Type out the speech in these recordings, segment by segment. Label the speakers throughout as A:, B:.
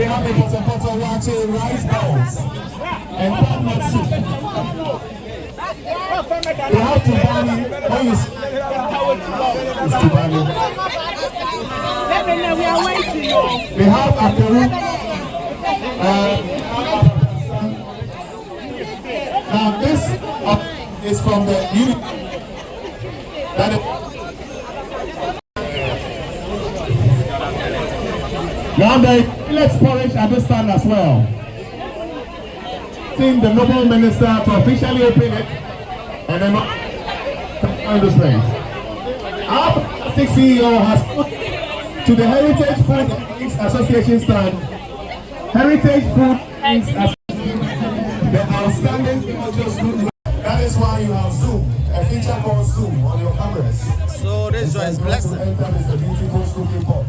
A: have the potato wache rice balls and coconut soup. They have tubani. When you it's tubani. They have akaru. Now this is from the unit. Now the millet porridge at this stand as well. Seeing the noble minister to officially open it and then on this place. Our fantastic CEO has put to the Heritage Food Association stand. Heritage Food Association. The outstanding cultural food. That is why you have Zoom, a feature called Zoom on your cameras.
B: So this Joy is blessing.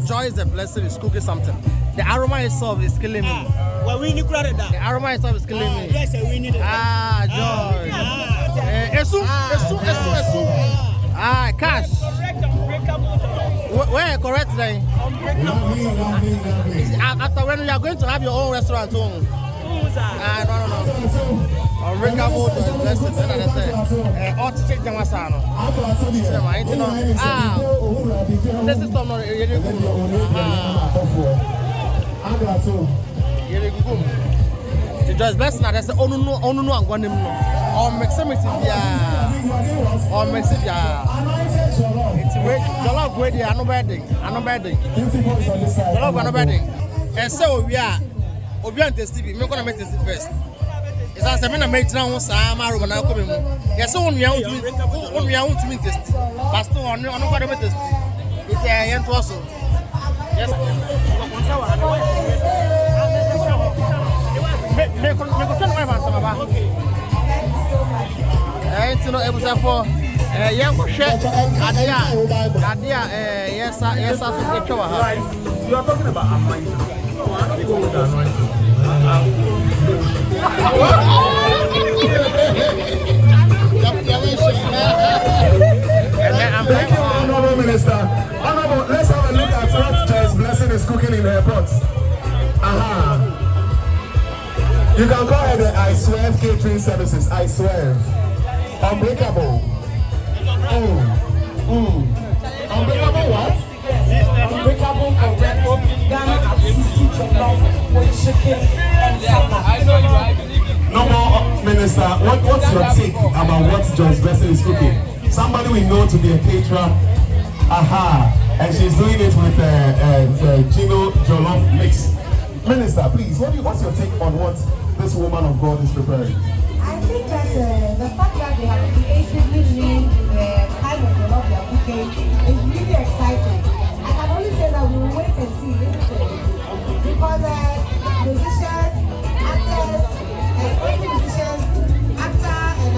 B: Joy is a blessing, is cooking something. The aroma itself is killing me. The aroma itself is killing me.
C: Yes, we need it.
B: Joy. Esu. Cash. Where correct then? After when you are going to have your own restaurant home. No. Unbreakable is a blessing. And I say, all to check them as I know. This is not really good. The Joy's blessing. I say, oh no, I'm going to know. Or make some it's or make it it's wait. The love waiting. I know bad thing. The love no bad thing. And so we are. Obian testy. Me gonna make testy first. It's as I mean, I made now. Some are now coming. Yes, so we are to me test. But still, I'm not going to make test. It's a young also. Yes. It's not able to for young chef. Yes, you are talking about anointing.
A: Thank you, Honorable Minister. Honorable, let's have a look at what Joy's blessing is cooking in her pots. You can call her the I Swerve Catering Services. I Swerve. Unbreakable. Unbreakable what?
D: Unbreakable Ghana at 60 jollof with chicken and salad.
A: No more, Minister. What's your take about what Joy's blessing is cooking? Somebody we know to be a caterer. And she's doing it with Gino jollof mix. Minister, please, what's your take on what this woman of God is preparing?
D: I think that the fact that they have creatively named the kind of jollof they are cooking is really exciting. I can only say that we'll wait and see, because musicians, actors, musicians, actor, and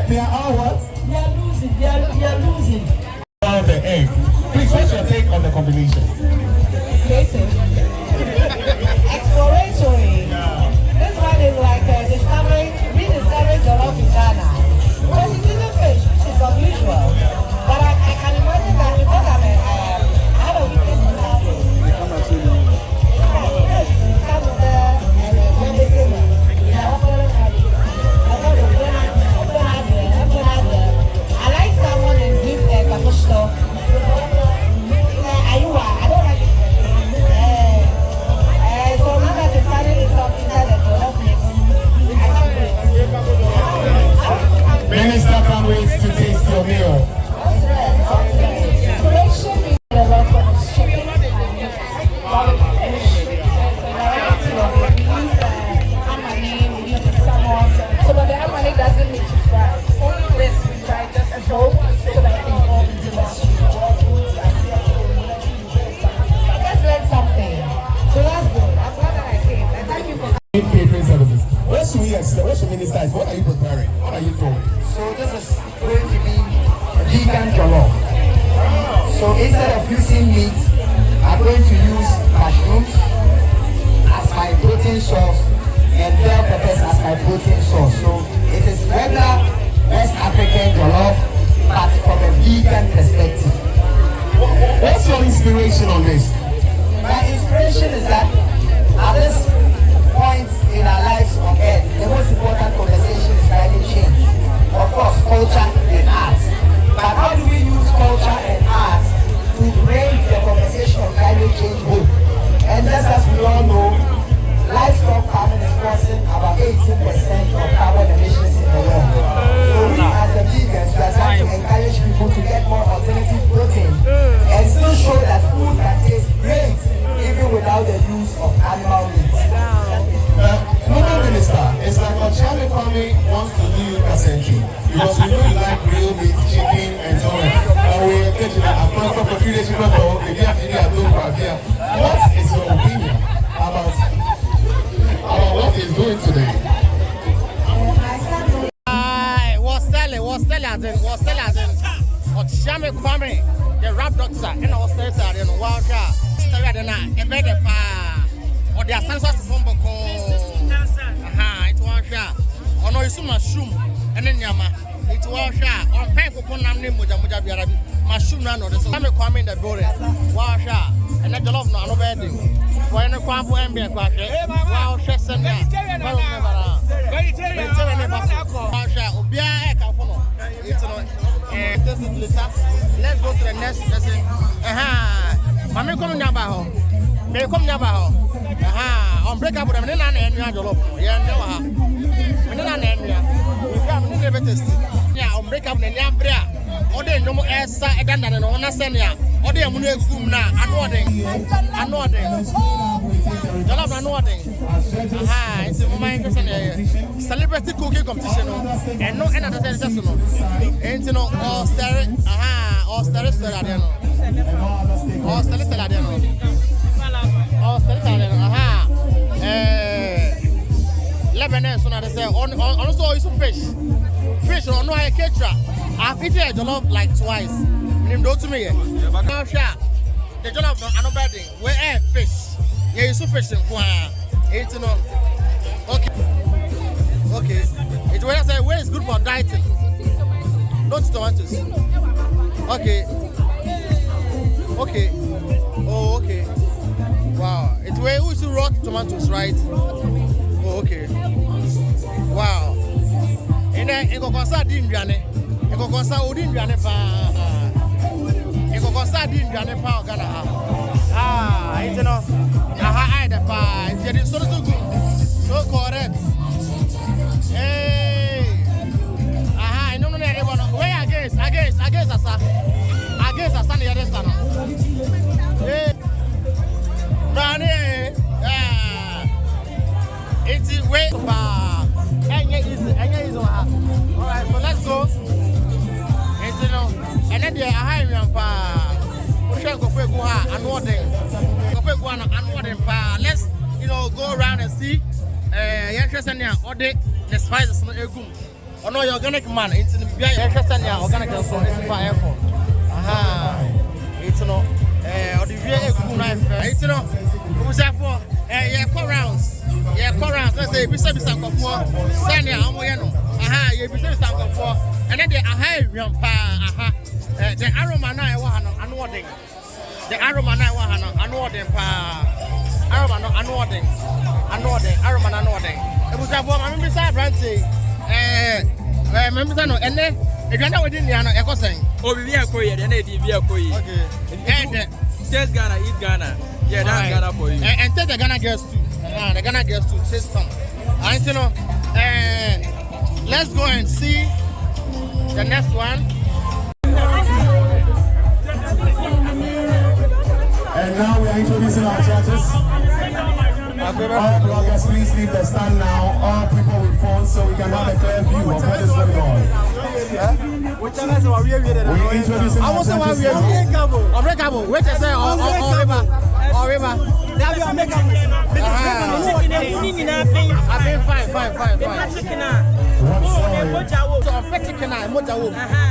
A: They are all what?
D: They are losing.
A: The egg. Please, what's your take on the combination?
D: Creative. Exploratory. This one is like rediscovering jollof in Ghana. Because it's using fish, which is unusual. But I can imagine that because I had a weekend in Saturday. I like someone and give a kapushto. I don't like it. So now that it's starting to talk inside the jollof mix, I can't wait.
A: Minister can't wait to taste your meal.
D: Creation is a lot of chicken and so but the amani doesn't need to fry. Only this we try just a bowl so that it can go into the stew. Let's learn something. So that's good. I'm glad that I came. And thank you for
A: Catering services. What should we expect? What should Minister is? What are you preparing? What are you doing?
E: So this is going to be a vegan jollof. So instead of using meat,
A: inspiration on this?
C: My inspiration is that at this point in our lives on earth, the most important conversation is climate change. Of course, culture and art. But how do we use culture and art to bring the conversation of climate change home? And just as we all know, livestock farming is causing about 18% of carbon emissions in the world. So we as the vegans, we are trying to encourage people to get more alternative protein and still show that food can taste great even without the use of animal meat.
A: Former Minister, it's like Kwame wants to do you Kasenji because we know you like real meat, chicken, and so on. We're getting a point of a few days ago. What is your opinion about what he's doing today?
B: Kwame Kwame, the rap doctor, and I was there in Walker, started a better pa, or the census from Boko. Aha, it was shot. Or no, it's mushroom, and then Yama, it was shot. Or paper Ponam Mujamuja, mushroom, none of the Kwame Kwame in the building. Wow, shot, and I love no wedding. When a Kwame Ambient, wow, chess and let's go to the next lesson. Mami come down by home. They come down by home. Unbreakable. I'm not an enemy. Yeah, never. I'm not an enemy. We never test. Yeah, unbreakable. Yeah, or they no more ass and then on a senior. Or they are moving now. I know them. It's a moment celebrity cooking competition and no another session. And you know, all star, all star Saladiano. All star Saladiano. All star Saladiano. Lebanon, so they say, also is fish. Fish, or no, I catch. I've eaten a jollof like twice. Name do to me. The jollof, no bad thing. We air fish. Yeah, you so fishing. It's no. Okay. It was say where is good for dieting. Not tomatoes. Okay. Oh, okay. Wow. It's where we should rot tomatoes, right? Oh, okay. Wow. And then you go concern dinjane. You go concern odinjane pa. You go concern dinjane pa Ghana. It's no. I the pa. It's so good. So correct. Hey. No. Where against Asa. Against Asa the other son. Hey. Brani. It's way far. Easy. Alright, so let's go. It's and then there are pa. Let's go around and see the spices or no organic man into the organic it's no or the it's no rounds let's say and then the aroma the aroma it was a woman beside Brandy. Remember no and then if you're not within the echo saying oh we are Korea and they be a Korea. Okay. And just Ghana eat Ghana. Yeah, that's Ghana for you. And take the Ghana girls too. The Ghana girls too. Say some. And you know let's go and see the next one.
A: And now we are introducing our judges. All bloggers, please leave the stand now. All people with phones so we can have a clear view of what is going on. We're introducing our judges now.
B: Unbreakable. Wait a second. Or river. I've been fine.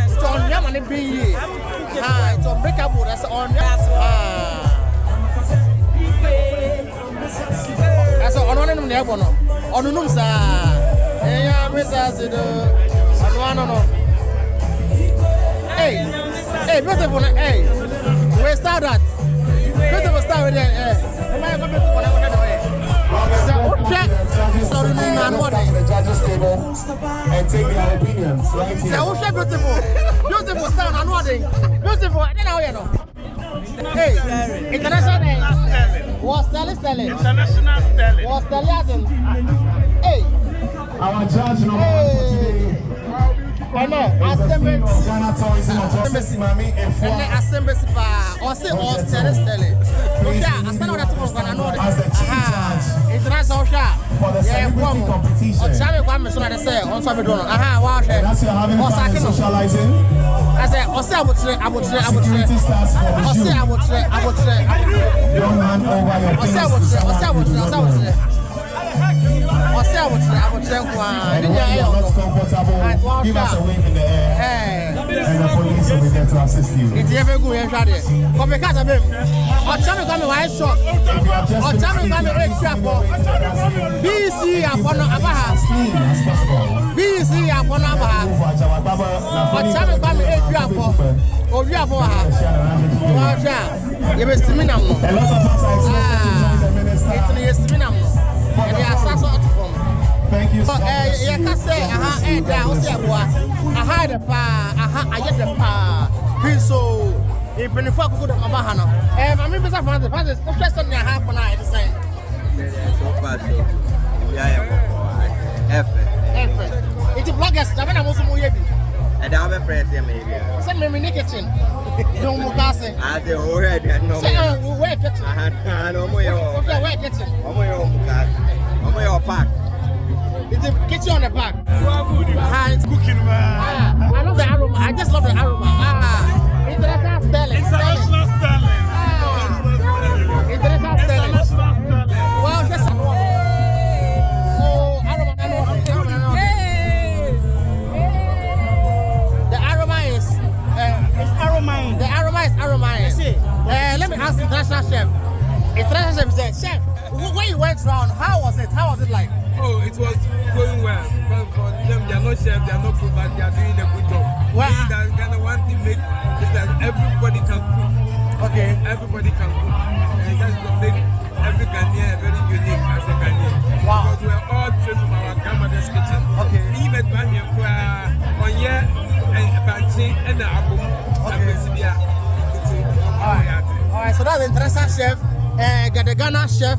B: So it's unbreakable. That's on. That's on one of them. On the room, sir. Yeah, Hey, beautiful. Hey, where's that? with it. Am I going to put on the way? Sorry,
A: the judges table and take their opinions right here.
B: So, beautiful sound, I'm nodding. Beautiful, I don't know, you know. Hey, international was Stelly.
E: International Stelly.
B: Was Stelly. Hey,
A: our judge number one for today.
B: I know, Assembly. Assembly, or say, or Stelly. Okay, I stand on that one, I know that. International shot. Yeah, Kwame, so I say, on top of it, wow,
A: that's you're having fun socializing.
B: I said, I would say, I would say.
A: Don't hand over your things to someone who comfortable. Give us a wave in the air, and the police will be there to assist you.
B: It's ever good and shot it. Come because of him. Or tell me, come why shot. Or tell me, come BC upon Abaha. BC upon Abaha. Or tell me, come or you have you will see me now.
A: A lot of us are expected to join the minister.
B: It's me now. And they are so
A: thank you.
B: You can say, I had a pa, I get the pa. So, if you fuck good at Mabahana, I mean, Mr. Francis, the first time you have an eye to say.
F: So far, so effort.
B: It's a bloggers, I'm going to move.
F: And I have a friend here, maybe.
B: Send me in the kitchen. No more casting.
F: I do already. No
B: more. Where kitchen?
F: I know more.
B: Where kitchen?
F: I'm your park.
B: It's a kitchen on the back.
E: It's cooking, man.
B: I love the aroma. I just love the aroma. International Stelly.
E: International Stelly.
B: International Stelly. Well, just let me ask the international chef. International chef said, Chef, when you went round, how was it? How was it like?
G: Oh, it was going well. But for them, they are not chef, they are not cook, but they are doing a good job.
B: Well,
G: that's Ghana one thing make is that everybody can cook.
B: Okay.
G: Everybody can cook. And that's what make every Ghanaian very unique as a Ghanaian.
B: Wow.
G: Because we are all trained from our grandmother's kitchen.
B: Okay.
G: Even when you on here and Banchi and the Abu. Okay.
B: Alright, so that's the international chef, the Ghana chef,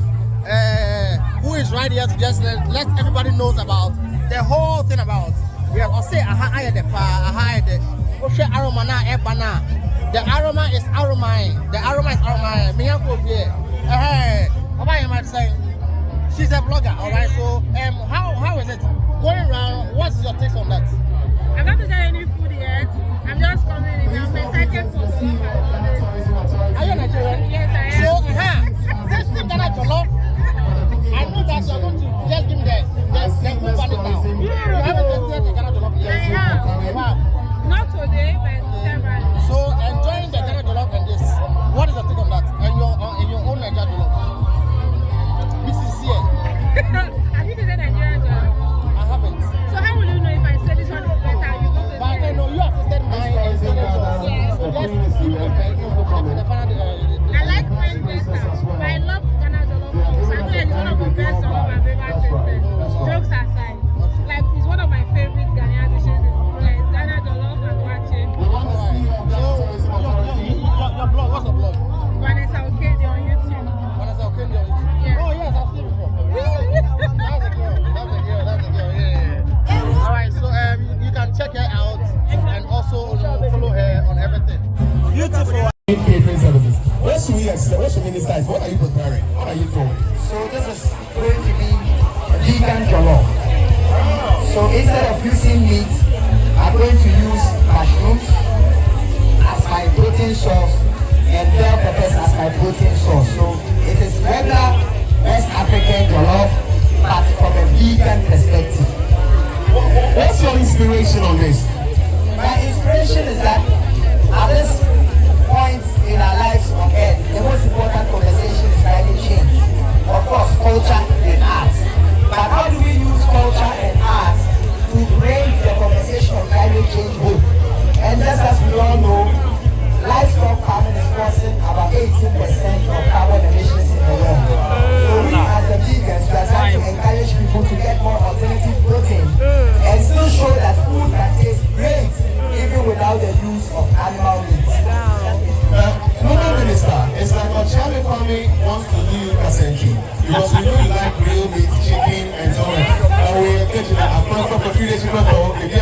B: who is right here to just let everybody knows about the whole thing about. Yeah, I'll say I the pa, the aroma na ebana. The aroma is aroma. The aroma is aroma. Me uncle here. What am I saying? She's a blogger, alright. So how is it going around? What's your take on that?
H: I'm not to try any food yet. I'm just coming in. I'm excited for some.
B: Are you Nigerian?
H: Yes, I am.
B: So, tasting Ghana jollof. I know that you're going to just give me the food value now. You haven't tasted the Ghana jollof yet.
H: I have.
B: Wow.
H: Not today, but several.
B: So, enjoying the Ghana jollof and this. What is your take on that? And your own Nigerian jollof? This is here.
H: Have you tasted Nigerian jollof?
B: I haven't.
H: So how will you know if I say this one is better? You go to
B: But I know you have tasted mine and Ghana jollof.
H: Yes.
B: So let's see the final.
H: I like mine better, but I love Ghana jollof. I feel like it's one of the best jollof I've ever tasted. Jokes aside, like it's one of my favorite Ghanaian dishes. Like Ghana jollof and wache.
B: So your blog, what's your blog?
H: Vanessa OKyeame on YouTube.
B: Vanessa OKyeame on YouTube.
H: Yeah.
B: Oh yes, I've seen it before. That's a girl. Yeah. All right, so you can check her out and also follow her on everything.
E: Beautiful.
A: Catering services. What should we expect? What should minister is? What are you preparing? What are you doing?
C: So this is going to be vegan jollof. So instead of using meat, I'm going to use mushrooms as my protein source and bell peppers as my protein source. So it is regular West African jollof, but from a vegan perspective.
A: What's your inspiration on this?
C: My inspiration is that at this point in our lives on earth, the most important conversation is climate change. Of course, culture and art. But how do we use culture and art to bring the conversation of climate change home? And just as we all know, livestock farming is causing about 18% of carbon emissions
A: 3 days, you know,